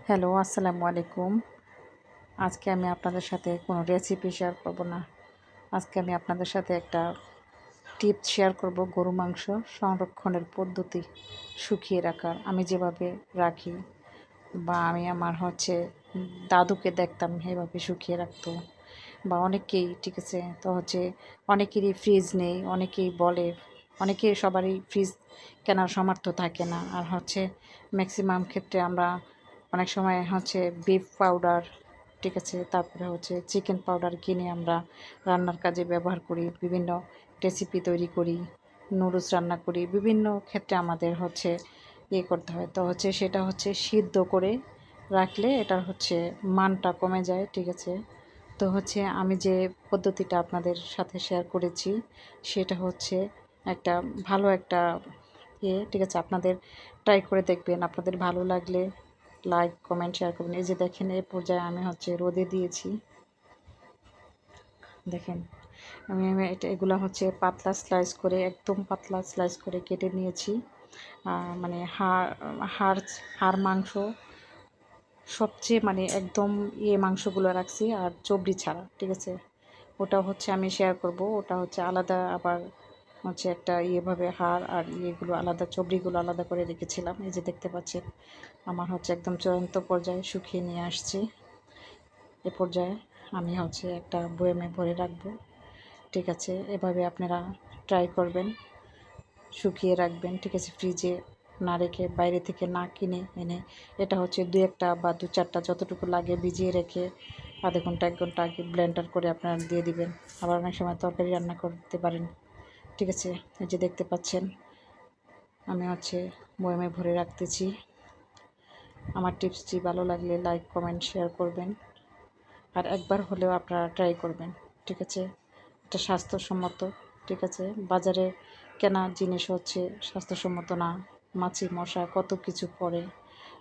Hello, আসসালামু আলাইকুম। আজকে আমি আপনাদের সাথে কোনো রেসিপি শেয়ার করব না। আজকে আমি আপনাদের সাথে একটা টিপস শেয়ার করব গরু মাংস সংরক্ষণের পদ্ধতি শুকিয়ে রাখার। আমি যেভাবে রাখি বা আমি আমার দাদুকে দেখতাম এভাবে শুকিয়ে রাখতো বা অনেকেই ঠিক আছে। তো অনেকেরই ফ্রিজ নেই, অনেকেই বলে অনেকেই সবারই ফ্রিজ কেনার সামর্থ্য থাকে না। আর ম্যাক্সিমাম ক্ষেত্রে আমরা অনেক সময় বিফ পাউডার ঠিক আছে, তারপরে চিকেন পাউডার কিনে আমরা রান্নার কাজে ব্যবহার করি, বিভিন্ন রেসিপি তৈরি করি, নুডলস রান্না করি, বিভিন্ন ক্ষেত্রে আমাদের ইয়ে করতে হয়। তো সেটা সিদ্ধ করে রাখলে এটার মানটা কমে যায় ঠিক আছে। তো আমি যে পদ্ধতিটা আপনাদের সাথে শেয়ার করেছি সেটা একটা ভালো একটা ঠিক আছে। আপনাদের ট্রাই করে দেখবেন, আপনাদের ভালো লাগলে লাইক কমেন্ট শেয়ার করবেন। এই যে দেখেন, এই পর্যায়ে আমি রোদে দিয়েছি। দেখেন আমি এগুলো পাতলা স্লাইস করে, একদম পাতলা স্লাইস করে কেটে নিয়েছি। মানে হাড় হাড় মাংস সবচেয়ে একদম মাংসগুলো রাখছি, আর চবড়ি ছাড়া ঠিক আছে। ওটা আমি শেয়ার করব। ওটা আলাদা, আবার একটা ইয়েভাবে হাড় আর ইয়েগুলো আলাদা, চবড়িগুলো আলাদা করে রেখেছিলাম। এই যে দেখতে পাচ্ছেন আমার একদম চূড়ান্ত পর্যায়ে শুকিয়ে নিয়ে আসছি। এ পর্যায়ে আমি একটা বয়ামে ভরে রাখবো ঠিক আছে। এভাবে আপনারা ট্রাই করবেন, শুকিয়ে রাখবেন ঠিক আছে, ফ্রিজে না রেখে, বাইরে থেকে না কিনে এনে। এটা দু একটা বা দু চারটা যতটুকু লাগে ভিজিয়ে রেখে আধা ঘন্টা 1 ঘন্টা আগে ব্লেন্ডার করে আপনারা দিয়ে দিবেন। আবার অনেক সময় তরকারি রান্না করতে পারেন ঠিক আছে। এই যে দেখতে পাচ্ছেন আমি বয়ামে ভরে রাখতেছি। আমার টিপসটি ভালো লাগলে লাইক কমেন্ট শেয়ার করবেন, আর একবার হলেও আপনারা ট্রাই করবেন ঠিক আছে। এটা স্বাস্থ্যসম্মত ঠিক আছে। বাজারে কেনা জিনিস স্বাস্থ্যসম্মত না, মাছি মশা কত কিছু পড়ে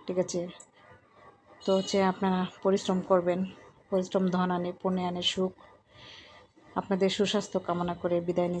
ঠিক আছে। তো আপনারা পরিশ্রম করবেন, পরিশ্রম ধন আনে পুণ্যে আনে সুখ। আপনাদের সুস্বাস্থ্য কামনা করে বিদায় নিচ্ছি।